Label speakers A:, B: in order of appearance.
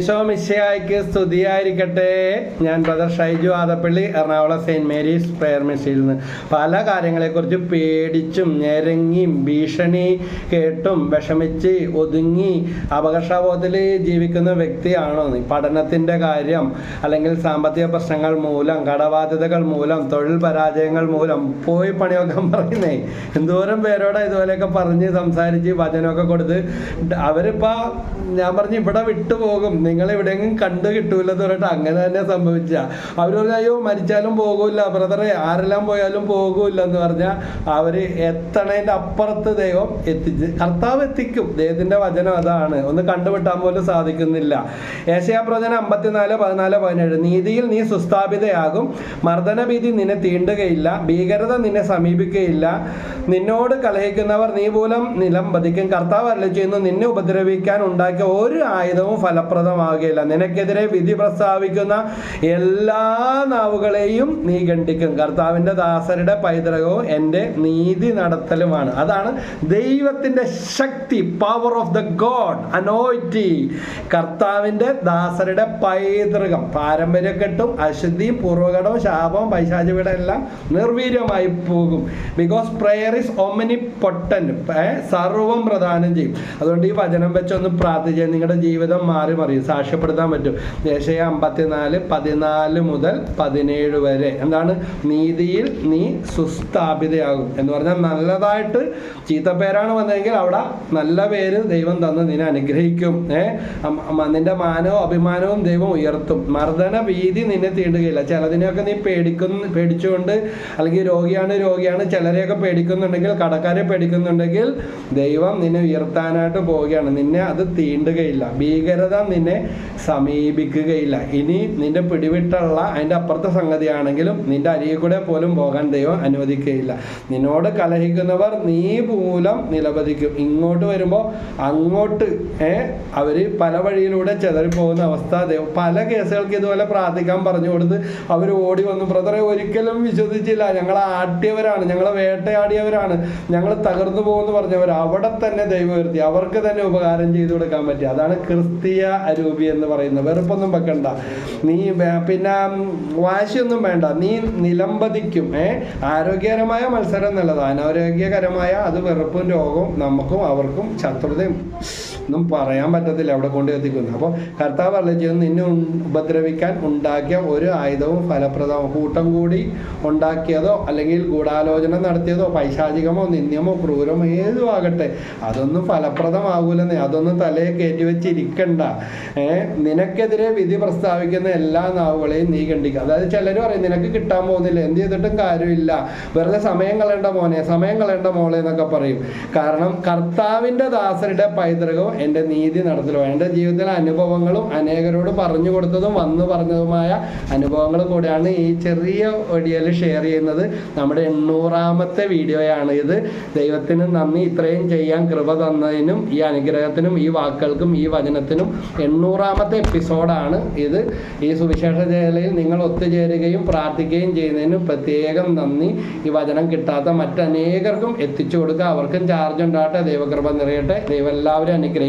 A: ഈശോ മിശിഹായ്ക്ക് സ്തുതിയായിരിക്കട്ടെ. ഞാൻ brother Shaiju Adappally, Ernakulam saint Mary's prayer മിഷനിൽ നിന്ന്. പല കാര്യങ്ങളെക്കുറിച്ച് പേടിച്ചും ഞെരങ്ങിയും ഭീഷണി കേട്ടും വിഷമിച്ച് ഒതുങ്ങി അപകർഷബോധത്തിൽ ജീവിക്കുന്ന വ്യക്തിയാണോ നീ? പഠനത്തിൻ്റെ കാര്യം, അല്ലെങ്കിൽ സാമ്പത്തിക പ്രശ്നങ്ങൾ മൂലം, കടബാധ്യതകൾ മൂലം, തൊഴിൽ പരാജയങ്ങൾ മൂലം പോയി പണിയൊക്കെ പറയുന്നേ. എന്തോരം പേരോടെ ഇതുപോലെയൊക്കെ പറഞ്ഞ് സംസാരിച്ച് വചനമൊക്കെ കൊടുത്ത് അവരിപ്പോൾ ഞാൻ പറഞ്ഞു ഇവിടെ വിട്ടുപോകും, നിങ്ങൾ എവിടെയെങ്കിലും കണ്ടു കിട്ടൂലെന്ന് പറഞ്ഞിട്ട് അങ്ങനെ തന്നെ സംഭവിച്ച. അവർ പറഞ്ഞ അയ്യോ മരിച്ചാലും പോകൂല ബ്രദറെ, ആരെല്ലാം പോയാലും പോകൂല എന്ന് പറഞ്ഞാൽ അവർ എത്തണേൻ്റെ അപ്പുറത്ത് ദൈവം എത്തിച്ച് കർത്താവ് എത്തിക്കും. ദൈവത്തിൻ്റെ വചനം അതാണ്, ഒന്ന് കണ്ടുവിട്ടാൻ പോലും സാധിക്കുന്നില്ല. യെശയ്യാപ്രവചനം 54:14-17 നീതിയിൽ നീ സുസ്ഥാപിതയാകും, മർദ്ദനഭീതി നിന്നെ തീണ്ടുകയില്ല, ഭീകരത നിന്നെ സമീപിക്കുകയില്ല, നിന്നോട് കലഹിക്കുന്നവർ നീ മൂലം നിലം പതിക്കും. കർത്താവ് അരുളിച്ചെയ്യുന്നു, നിന്നെ ഉപദ്രവിക്കാൻ ഉണ്ടാക്കിയ ഒരു ആയുധവും ഫലപ്രദമാകുകയില്ല, നിനക്കെതിരെ വിധി പ്രസ്താവിക്കുന്ന എല്ലാ നാവുകളെയും നീ ഖണ്ഡിക്കും. കർത്താവിൻ്റെ ദാസരുടെ പൈതൃകവും എൻ്റെ നീതി നടത്തലുമാണ്. അതാണ് ദൈവത്തിൻ്റെ ശക്തി, power of the god anointing. കർത്താവിൻ്റെ ദാസരുടെ പൈതൃകം, പാരമ്പര്യക്കെട്ടും അശുദ്ധിയും പൂർവ്വഘടവും ശാപവും പൈശാചികയുടെ എല്ലാം നിർവീര്യമായി പോകും. ബിക്കോസ് പ്രയർ ഈസ് ഒമിനിപൊട്ടന്റ്, സർവം പ്രദാനം ചെയ്യും. അതുകൊണ്ട് ഈ വചനം വെച്ചൊന്ന് പ്രാർത്ഥിച്ചാൽ നിങ്ങളുടെ ജീവിതം മാറി മറിയും, സാക്ഷ്യപ്പെടുത്താൻ പറ്റും. യെശയ്യാ 54:14-17 വരെ എന്താണ്? നീതിയിൽ നീ സുസ്ഥാപിതയാകും എന്ന് പറഞ്ഞാൽ നല്ലതായിട്ട് ചീത്തപ്പേരാണ് വന്നതെങ്കിൽ അവിടെ നല്ല പേര് ദൈവം തന്ന് നിന്നെ അനുഗ്രഹിക്കും. നിന്റെ മാനവും അഭിമാനവും ദൈവം ഉയർത്തും. മർദ്ദന ഭീതി നിന്നെ തീണ്ടുകയില്ല. ചിലതിനെയൊക്കെ നീ പേടിച്ചുകൊണ്ട്, അല്ലെങ്കിൽ രോഗിയാണ് ചിലരെയൊക്കെ പേടിക്കുന്നുണ്ടെങ്കിൽ, കടക്കാരെ പേടിക്കുന്നുണ്ടെങ്കിൽ ദൈവം നിന്നെ ഉയർത്താനായിട്ട് പോവുകയാണ്. നിന്നെ അത് തീണ്ടുകയില്ല, ഭീകരത നിന്നെ സമീപിക്കുകയില്ല. ഇനി നിന്റെ പിടിവിട്ടുള്ള അതിൻ്റെ അപ്പുറത്തെ സംഗതിയാണെങ്കിലും നിന്റെ അരികെ കൂടെ പോലും പോകാൻ ദൈവം അനുവദിക്കുകയില്ല. നിന്നോട് കലഹിക്കുന്നവർ നീ മൂലം നിലപതിക്കും. ഇങ്ങോട്ട് വരുമ്പോൾ അങ്ങോട്ട് അവർ പല വഴിയിലൂടെ ചെതറിപ്പോകുന്ന അവസ്ഥ. ദൈവം പല കേസുകൾക്ക് ഇതുപോലെ പ്രാർത്ഥിക്കാൻ പറഞ്ഞു കൊടുത്ത് അവർ ഓടി വന്നു, ബ്രദറെ ഒരിക്കലും വിശ്വസിച്ചില്ല, ഞങ്ങളെ ആട്ടിയവരാണ്, ഞങ്ങളെ വേട്ടയാടിയവരാണ്, ഞങ്ങൾ തകർന്നു പോകുമെന്ന് പറഞ്ഞവർ അവിടെ തന്നെ ദൈവം ഉയർത്തി, അവർക്ക് തന്നെ ഉപകാരം ചെയ്തു കൊടുക്കാൻ പറ്റി. അതാണ് ക്രിസ്തീയ അരൂപി എന്ന് പറയുന്നത്. വെറുപ്പൊന്നും വെക്കണ്ട, നീ പിന്നെ വാശിയൊന്നും വേണ്ട, നീ നിലംപതിക്കും. ആരോഗ്യകരമായ മത്സരം നല്ലതാണ്, അനാരോഗ്യകരമായ അത് വെറുപ്പും രോഗവും നമുക്കും അവർക്കും ശത്രുതയും ഒന്നും പറയാൻ പറ്റത്തില്ല അവിടെ കൊണ്ട് എത്തിക്കുന്നു. അപ്പോൾ കർത്താവ് അരുളിച്ചെയ്യുന്നു, നിന്നെ ഉപദ്രവിക്കാൻ ഉണ്ടാക്കിയ ഒരു ആയുധവും ഫലപ്രദമോ, കൂട്ടം കൂടി ഉണ്ടാക്കിയതോ അല്ലെങ്കിൽ ഗൂഢാലോചന നടത്തിയതോ പൈശാചികമോ നിന്ദ്യമോ ക്രൂരമോ ഏതും ആകട്ടെ, അതൊന്നും ഫലപ്രദമാകൂലെന്നേ. അതൊന്നും തലയെ കയറ്റി വെച്ചിരിക്കണ്ട. നിനക്കെതിരെ വിധി പ്രസ്താവിക്കുന്ന എല്ലാ നാവുകളെയും നീ ഖണ്ഡിക്കുക. അതായത് ചിലർ പറയും നിനക്ക് കിട്ടാൻ പോകുന്നില്ല, എന്ത് ചെയ്തിട്ടും കാര്യമില്ല, വെറുതെ സമയം കളയേണ്ട മോനെ, സമയം കളയേണ്ട മോളെ എന്നൊക്കെ പറയും. കാരണം കർത്താവിൻ്റെ ദാസരുടെ പൈതൃകവും എൻ്റെ നീതി നടത്തലും, എൻ്റെ ജീവിതത്തിലെ അനുഭവങ്ങളും അനേകരോട് പറഞ്ഞു കൊടുത്തതും വന്നു പറഞ്ഞതുമായ അനുഭവങ്ങളും കൂടെയാണ് ഈ ചെറിയ വീഡിയോയിൽ ഷെയർ ചെയ്യുന്നത്. നമ്മുടെ 800ാമത്തെ വീഡിയോയാണ് ഇത്. ദൈവത്തിന് നന്ദി, ഇത്രയും ചെയ്യാൻ കൃപ തന്നതിനും ഈ അനുഗ്രഹത്തിനും ഈ വാക്കുകൾക്കും ഈ വചനത്തിനും. 800ാമത്തെ എപ്പിസോഡാണ് ഇത്. ഈ സുവിശേഷ വേലയിൽ നിങ്ങൾ ഒത്തുചേരുകയും പ്രാർത്ഥിക്കുകയും ചെയ്യുന്നതിന് പ്രത്യേകം നന്ദി. ഈ വചനം കിട്ടാത്ത മറ്റനേകർക്കും എത്തിച്ചു കൊടുക്കുക, അവർക്കും ചാർജ് ഉണ്ടാകട്ടെ. ദൈവകൃപ നിറയട്ടെ. ദൈവം എല്ലാവരും അനുഗ്രഹിക്കട്ടെ.